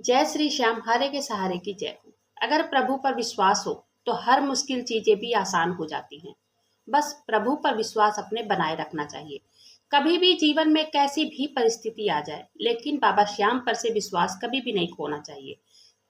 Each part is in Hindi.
जय श्री श्याम, हरे के सहारे की जय हो। अगर प्रभु पर विश्वास हो तो हर मुश्किल चीजें भी आसान हो जाती हैं। बस प्रभु पर विश्वास अपने बनाए रखना चाहिए। कभी भी जीवन में कैसी भी परिस्थिति आ जाए, लेकिन बाबा श्याम पर से विश्वास कभी भी नहीं खोना चाहिए।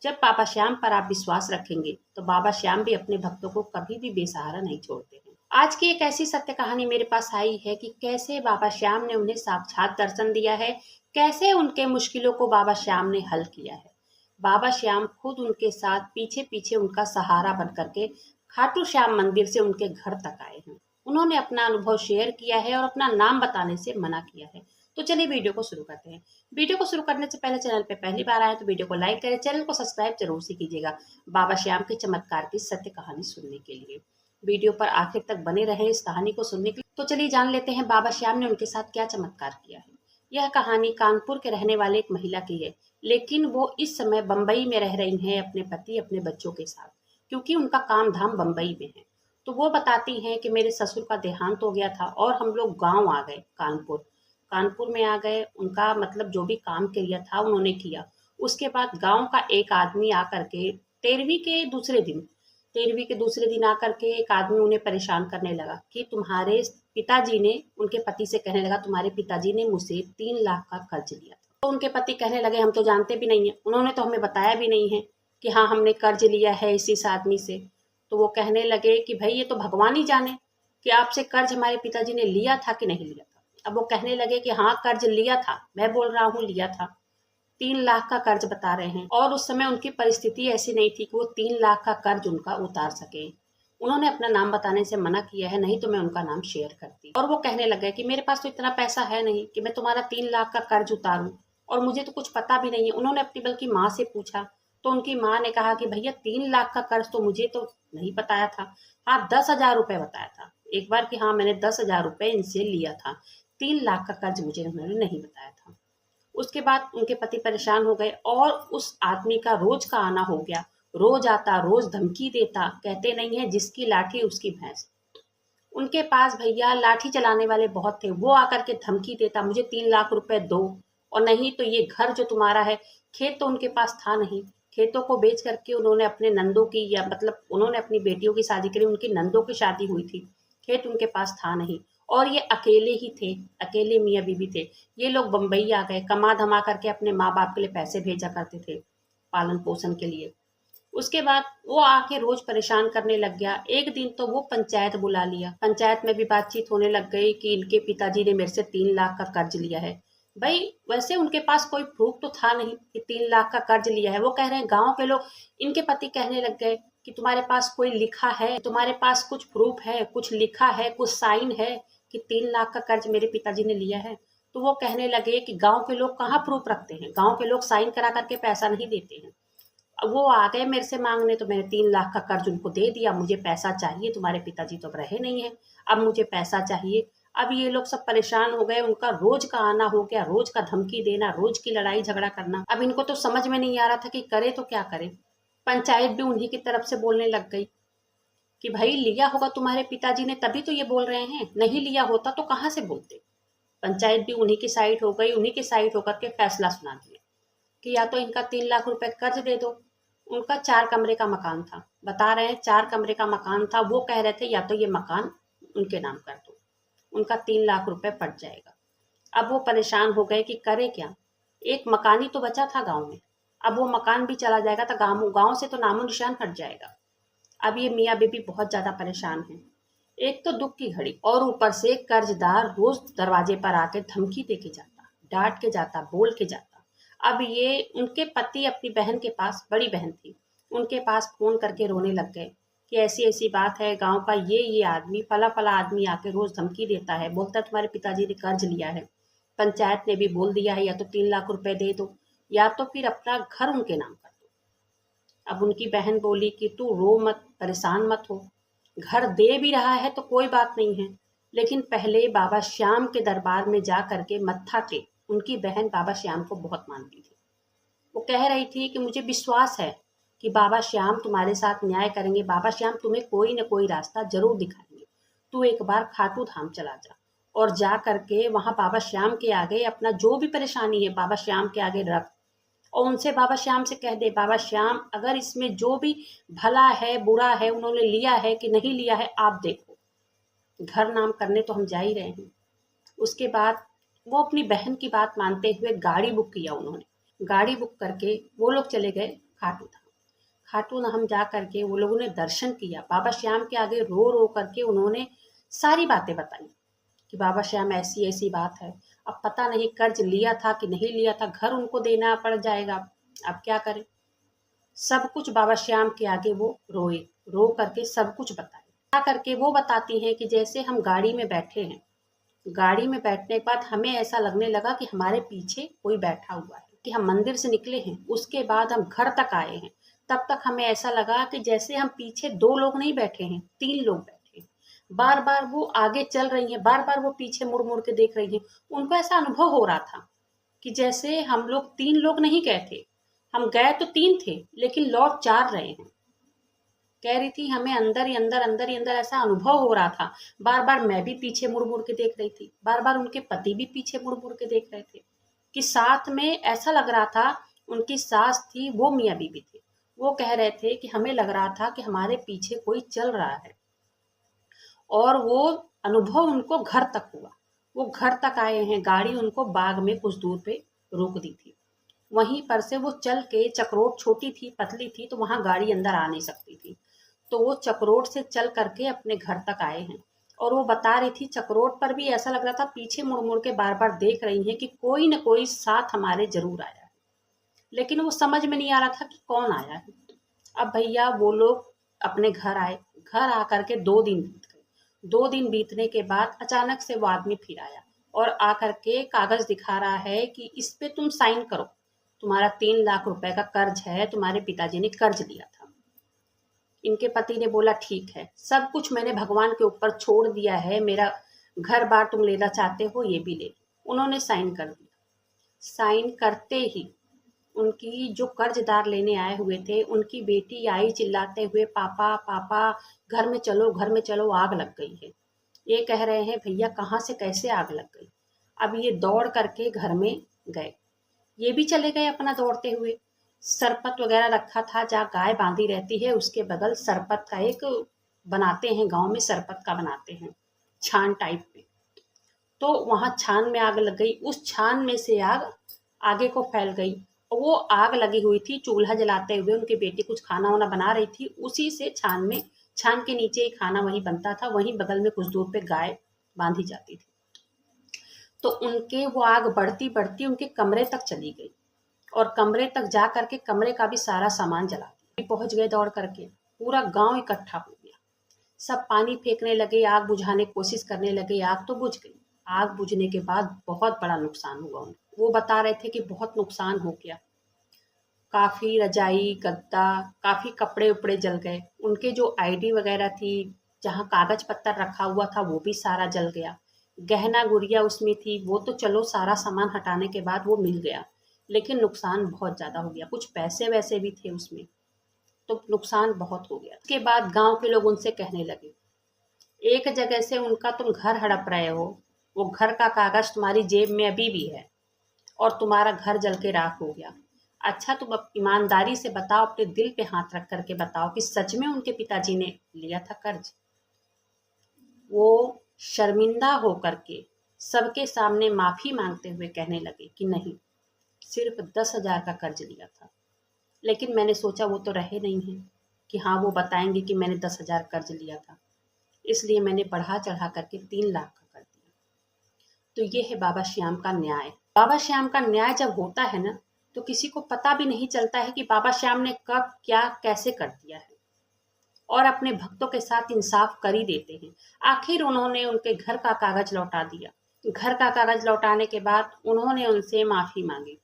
जब बाबा श्याम पर आप विश्वास रखेंगे तो बाबा श्याम भी अपने भक्तों को कभी भी बेसहारा नहीं छोड़ते हैं। आज की एक ऐसी सत्य कहानी मेरे पास आई है कि कैसे बाबा श्याम ने उन्हें साक्षात दर्शन दिया है, कैसे उनके मुश्किलों को बाबा श्याम ने हल किया है। बाबा श्याम खुद उनके साथ पीछे पीछे उनका सहारा बन करके खाटू श्याम मंदिर से उनके घर तक आए हैं। उन्होंने अपना अनुभव शेयर किया है और अपना नाम बताने से मना किया है। तो चलिए वीडियो को शुरू करते हैं। वीडियो को शुरू करने से पहले चैनल पे पहली बार आए तो वीडियो को लाइक करें, चैनल को सब्सक्राइब जरूर से कीजिएगा बाबा श्याम के चमत्कार की सत्य कहानी सुनने के लिए। वीडियो पर आखिर तक बने रहे इस कहानी को सुनने के लिए। तो चलिए जान लेते हैं बाबा श्याम ने उनके साथ क्या चमत्कार किया है। यह कहानी कानपुर के रहने वाले एक महिला की है, लेकिन वो इस समय बम्बई में रह रही हैं अपने पति अपने बच्चों के साथ, क्योंकि उनका काम धाम बम्बई में है। तो वो बताती हैं कि मेरे ससुर का देहांत हो गया था और हम लोग गांव आ गए, कानपुर में आ गए। उनका मतलब जो भी काम किया था उन्होंने किया। उसके बाद गांव का एक आदमी आकर के तेरहवीं के दूसरे दिन आकर के एक आदमी उन्हें परेशान करने लगा कि तुम्हारे पिताजी ने, उनके पति से कहने लगा, तुम्हारे पिताजी ने मुझसे 3 लाख का कर्ज लिया था। तो उनके पति कहने लगे, हम तो जानते भी नहीं है, उन्होंने तो हमें बताया भी नहीं है कि हाँ हमने कर्ज लिया है इस आदमी से। तो वो कहने लगे कि भाई ये तो भगवान ही जाने कि आपसे कर्ज हमारे पिताजी ने लिया था कि नहीं लिया था। अब वो कहने लगे कि हाँ कर्ज लिया था, मैं बोल रहा हूँ लिया था। 3 लाख का कर्ज बता रहे हैं और उस समय उनकी परिस्थिति ऐसी नहीं थी कि वो 3 लाख का कर्ज उनका उतार सके। उन्होंने अपना नाम बताने से मना किया है, नहीं तो मैं उनका नाम शेयर करती। और वो कहने लगे कि मेरे पास तो इतना पैसा है नहीं कि मैं तुम्हारा 3 लाख का कर्ज उतारूं, और मुझे तो कुछ पता भी नहीं है। उन्होंने अपनी बल्कि माँ से पूछा तो उनकी माँ ने कहा कि भैया 3 लाख का कर्ज तो मुझे तो नहीं बताया था, हाँ 10,000 रुपए बताया था एक बार कि हाँ मैंने 10,000 रुपए इनसे लिया था, 3 लाख का कर्ज मुझे उन्होंने नहीं बताया था। उसके बाद उनके पति परेशान हो गए और उस आदमी का रोज का आना हो गया। रोज आता, रोज धमकी देता, कहते नहीं है जिसकी लाठी उसकी भैंस। उनके पास भैया लाठी चलाने वाले बहुत थे। वो आकर के धमकी देता, मुझे 3 लाख रुपए दो और नहीं तो ये घर जो तुम्हारा है। खेत तो उनके पास था नहीं, खेतों को बेच करके उन्होंने अपने नंदों की, या मतलब उन्होंने अपनी बेटियों की शादी करी, उनकी नंदों की शादी हुई थी। खेत उनके पास था नहीं और ये अकेले ही थे, अकेले मियाँ बीवी थे। ये लोग बम्बई आ गए, कमा धमा करके अपने माँ बाप के लिए पैसे भेजा करते थे पालन पोषण के लिए। उसके बाद वो आके रोज परेशान करने लग गया। एक दिन तो वो पंचायत बुला लिया, पंचायत में भी बातचीत होने लग गई कि इनके पिताजी ने मेरे से 3 लाख का कर्ज लिया है। भाई वैसे उनके पास कोई प्रूफ तो था नहीं कि 3 लाख का कर्ज लिया है। वो कह रहे हैं गांव के लोग, इनके पति कहने लग गए कि तुम्हारे पास कोई लिखा है, तुम्हारे पास कुछ प्रूफ है, कुछ लिखा है, कुछ साइन है कि 3 लाख का कर्ज मेरे पिताजी ने लिया है। तो वो कहने लगे कि गांव के लोग कहाँ प्रूफ रखते हैं, गांव के लोग साइन करा करके पैसा नहीं देते हैं। अब वो आ गए मेरे से मांगने, तो मैंने 3 लाख का कर्ज उनको दे दिया। मुझे पैसा चाहिए, तुम्हारे पिताजी तो अब रहे नहीं है, अब मुझे पैसा चाहिए। अब ये लोग सब परेशान हो गए, उनका रोज का आना हो गया, रोज का धमकी देना, रोज की लड़ाई झगड़ा करना। अब इनको तो समझ में नहीं आ रहा था कि करे तो क्या करे। पंचायत भी उन्हीं की तरफ से बोलने लग गई कि भाई लिया होगा तुम्हारे पिताजी ने तभी तो ये बोल रहे हैं, नहीं लिया होता तो कहाँ से बोलते। पंचायत भी उन्हीं की साइड हो गई, उन्हीं की साइड होकर के फैसला सुना दिया कि या तो इनका 3 लाख रुपए कर्ज दे दो। उनका 4 कमरे का मकान था, बता रहे हैं 4 कमरे का मकान था। वो कह रहे थे या तो ये मकान उनके नाम कर दो, उनका 3 लाख रुपए पट जाएगा। अब वो परेशान हो गए कि करे क्या। एक मकान ही तो बचा था गांव में, अब वो मकान भी चला जाएगा तो गांव से तो नामो निशान हट जाएगा। अब ये मियाँ बीबी बहुत ज्यादा परेशान है। एक तो दुख की घड़ी और ऊपर से कर्जदार रोज दरवाजे पर आके धमकी दे के जाता, डांट के जाता, बोल के जाता। अब ये उनके पति अपनी बहन के पास, बड़ी बहन थी, उनके पास फोन करके रोने लग गए कि ऐसी ऐसी बात है, गांव का ये आदमी, फला फला आदमी आके रोज धमकी देता है, बोलता है तुम्हारे पिताजी ने कर्ज लिया है, पंचायत ने भी बोल दिया है या तो 3 लाख रुपए दे दो या तो फिर अपना घर उनके नाम कर दो। अब उनकी बहन बोली कि तू रो मत, परेशान मत हो, घर दे भी रहा है तो कोई बात नहीं है, लेकिन पहले बाबा श्याम के दरबार में जा करके मत्था टेक। उनकी बहन बाबा श्याम को बहुत मानती थी। वो कह रही थी कि मुझे विश्वास है कि बाबा श्याम तुम्हारे साथ न्याय करेंगे, बाबा श्याम तुम्हें कोई न कोई रास्ता जरूर दिखाएंगे। तू एक बार खाटू धाम चला जा और जा करके वहां बाबा श्याम के आगे अपना जो भी परेशानी है बाबा श्याम के आगे रख और उनसे बाबा श्याम से कह दे, बाबा श्याम अगर इसमें जो भी भला है बुरा है उन्होंने लिया है कि नहीं लिया है आप देखो, घर नाम करने तो हम जा ही रहे हैं। उसके बाद वो अपनी बहन की बात मानते हुए गाड़ी बुक किया उन्होंने। गाड़ी बुक करके वो लोग चले गए खाटू धाम। खाटू धाम जा करके वो लोगों ने दर्शन किया। बाबा श्याम के आगे रो रो करके उन्होंने सारी बातें बताई कि बाबा श्याम ऐसी ऐसी बात है, अब पता नहीं कर्ज लिया था कि नहीं लिया था, घर उनको देना पड़ जाएगा, अब क्या करें। सब कुछ बाबा श्याम के आगे वो रोए, रो करके सब कुछ बताए। क्या करके वो बताती हैं कि जैसे हम गाड़ी में बैठे हैं, गाड़ी में बैठने के बाद हमें ऐसा लगने लगा कि हमारे पीछे कोई बैठा हुआ है। कि हम मंदिर से निकले हैं, उसके बाद हम घर तक आए हैं, तब तक हमें ऐसा लगा कि जैसे हम पीछे 2 लोग नहीं बैठे हैं, 3 लोग बैठे हैं। बार बार वो आगे चल रही हैं, बार बार वो पीछे मुड़ मुड़ के देख रही हैं। उनको ऐसा अनुभव हो रहा था कि जैसे हम लोग 3 लोग नहीं गए थे, हम गए तो 3 थे लेकिन लौट 4 रहे हैं। कह रही थी हमें अंदर ही अंदर अंदर ही अंदर ऐसा अनुभव हो रहा था। बार बार मैं भी पीछे मुड़ मुड़ के देख रही थी, बार बार उनके पति भी पीछे मुड़ मुड़ के देख रहे थे कि साथ में ऐसा लग रहा था। उनकी सास थी, वो मियाँ बीबी थे, वो कह रहे थे कि हमें लग रहा था कि हमारे पीछे कोई चल रहा है। और वो अनुभव उनको घर तक हुआ। वो घर तक आए हैं, गाड़ी उनको बाग में कुछ दूर पे रोक दी थी। वहीं पर से वो चल के, चक्रोट छोटी थी पतली थी तो वहां गाड़ी अंदर आ नहीं सकती थी, तो वो चक्रोट से चल करके अपने घर तक आए हैं। और वो बता रही थी चक्रोट पर भी ऐसा लग रहा था, पीछे मुड़ मुड़ के बार बार देख रही हैं कि कोई न कोई साथ हमारे जरूर आया है, लेकिन वो समझ में नहीं आ रहा था कि कौन आया है। अब भैया वो लोग अपने घर आए। घर आकर के 2 दिन बीत गए। 2 दिन बीतने के बाद अचानक से वो आदमी फिर आया और आकर के कागज दिखा रहा है कि इस पे तुम साइन करो, तुम्हारा 3 लाख रुपए का कर्ज है, तुम्हारे पिताजी ने कर्ज लिया था। इनके पति ने बोला ठीक है, सब कुछ मैंने भगवान के ऊपर छोड़ दिया है, मेरा घर बार तुम लेना चाहते हो ये भी ले लो। उन्होंने साइन कर दिया। साइन करते ही उनकी जो कर्जदार लेने आए हुए थे, उनकी बेटी आई चिल्लाते हुए, पापा पापा घर में चलो, घर में चलो, आग लग गई है। ये कह रहे हैं भैया कहाँ से कैसे आग लग गई। अब ये दौड़ करके घर में गए, ये भी चले गए अपना दौड़ते हुए। सरपत वगैरह रखा था, जहाँ गाय बांधी रहती है उसके बगल सरपत का एक बनाते हैं, गांव में सरपत का बनाते हैं छान टाइप में। तो वहां छान में आग लग गई। उस छान में से आग आगे को फैल गई और वो आग लगी हुई थी। चूल्हा जलाते हुए उनकी बेटी कुछ खाना वाना बना रही थी, उसी से छान में, छान के नीचे ही खाना वही बनता था, वहीं बगल में कुछ दूर पे गाय बांधी जाती थी। तो उनके वो आग बढ़ती बढ़ती उनके कमरे तक चली गई और कमरे तक जा करके कमरे का भी सारा सामान जला दिया। पहुंच गए दौड़ करके, पूरा गांव इकट्ठा हो गया, सब पानी फेंकने लगे, आग बुझाने की कोशिश करने लगे। आग तो बुझ गई। आग बुझने के बाद बहुत बड़ा नुकसान हुआ उनको। वो बता रहे थे कि बहुत नुकसान हो गया, काफी रजाई गद्दा, काफी कपड़े उपड़े जल गए। उनके जो आईडी वगैरह थी, जहाँ कागज पत्तर रखा हुआ था वो भी सारा जल गया। गहना गुड़िया उसमें थी, वो तो चलो सारा सामान हटाने के बाद वो मिल गया, लेकिन नुकसान बहुत ज्यादा हो गया। कुछ पैसे वैसे भी थे उसमें, तो नुकसान बहुत हो गया। उसके बाद गांव के लोग उनसे कहने लगे, एक जगह से उनका तुम घर हड़प रहे हो, वो घर का कागज तुम्हारी जेब में अभी भी है और तुम्हारा घर जल के राख हो गया। अच्छा तुम अब ईमानदारी से बताओ, अपने दिल पे हाथ रख करके बताओ कि सच में उनके पिताजी ने लिया था कर्ज। वो शर्मिंदा होकर के सबके सामने माफी मांगते हुए कहने लगे कि नहीं, सिर्फ 10,000 का कर्ज लिया था, लेकिन मैंने सोचा वो तो रहे नहीं है कि हाँ वो बताएंगे कि मैंने 10,000 कर्ज लिया था, इसलिए मैंने बढ़ा चढ़ा करके 3 लाख का कर दिया। तो ये है बाबा श्याम का न्याय। बाबा श्याम का न्याय जब होता है ना, तो किसी को पता भी नहीं चलता है कि बाबा श्याम ने कब क्या कैसे कर दिया है, और अपने भक्तों के साथ इंसाफ कर ही देते हैं। आखिर उन्होंने उनके घर का कागज लौटा दिया। घर का कागज लौटाने के बाद उन्होंने उनसे माफी मांगी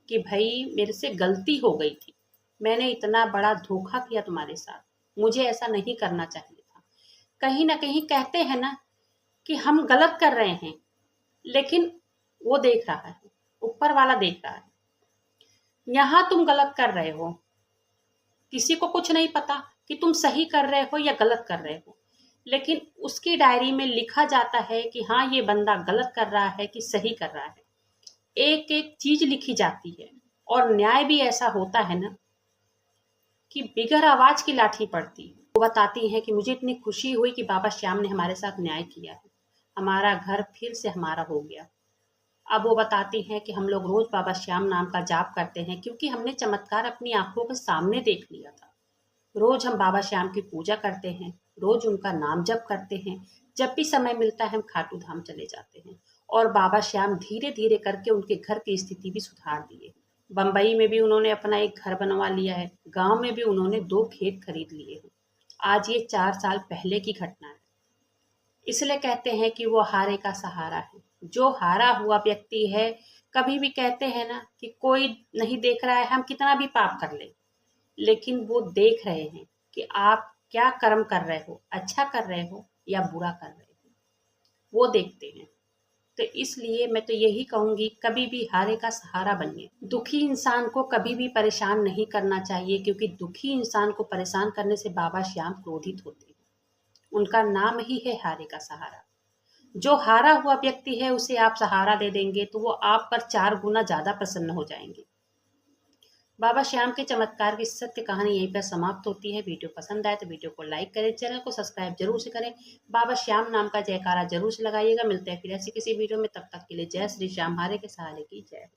कि भाई मेरे से गलती हो गई थी, मैंने इतना बड़ा धोखा किया तुम्हारे साथ, मुझे ऐसा नहीं करना चाहिए था। कहीं ना कहीं कहते हैं ना कि हम गलत कर रहे हैं, लेकिन वो देख रहा है, ऊपर वाला देख रहा है। यहाँ तुम गलत कर रहे हो, किसी को कुछ नहीं पता कि तुम सही कर रहे हो या गलत कर रहे हो, लेकिन उसकी डायरी में लिखा जाता है कि हाँ ये बंदा गलत कर रहा है कि सही कर रहा है। एक एक चीज लिखी जाती है और न्याय भी ऐसा होता है ना कि बिगर आवाज की लाठी पड़ती। वो बताती हैं कि मुझे इतनी खुशी हुई कि बाबा श्याम ने हमारे साथ न्याय किया है, हमारा घर फिर से हमारा हो गया। अब वो बताती हैं कि हम लोग रोज बाबा श्याम नाम का जाप करते हैं क्योंकि हमने चमत्कार अपनी आंखों के सामने देख लिया था। रोज हम बाबा श्याम की पूजा करते हैं, रोज उनका नाम जप करते हैं। जब भी समय मिलता है हम खाटू धाम चले जाते हैं। और बाबा श्याम धीरे धीरे करके उनके घर की स्थिति भी सुधार दिए। बम्बई में भी उन्होंने अपना एक घर बनवा लिया है, गांव में भी उन्होंने 2 खेत खरीद लिए हैं। आज ये 4 साल पहले की घटना है। इसलिए कहते हैं कि वो हारे का सहारा है। जो हारा हुआ व्यक्ति है, कभी भी कहते हैं ना कि कोई नहीं देख रहा है, हम कितना भी पाप कर ले, लेकिन वो देख रहे हैं कि आप क्या कर्म कर रहे हो, अच्छा कर रहे हो या बुरा कर रहे हो, वो देखते हैं। तो इसलिए मैं तो यही कहूंगी, कभी भी हारे का सहारा बनिए। दुखी इंसान को कभी भी परेशान नहीं करना चाहिए, क्योंकि दुखी इंसान को परेशान करने से बाबा श्याम क्रोधित होते हैं। उनका नाम ही है हारे का सहारा। जो हारा हुआ व्यक्ति है उसे आप सहारा दे देंगे तो वो आप पर 4 गुना ज्यादा प्रसन्न हो जाएंगे। बाबा श्याम के चमत्कार की सत्य कहानी यहीं पर समाप्त होती है। वीडियो पसंद आए तो वीडियो को लाइक करें, चैनल को सब्सक्राइब जरूर से करें, बाबा श्याम नाम का जयकारा जरूर से लगाइएगा। मिलते हैं फिर ऐसी किसी वीडियो में, तब तक के लिए जय श्री श्याम, हारे के सहारे की जय।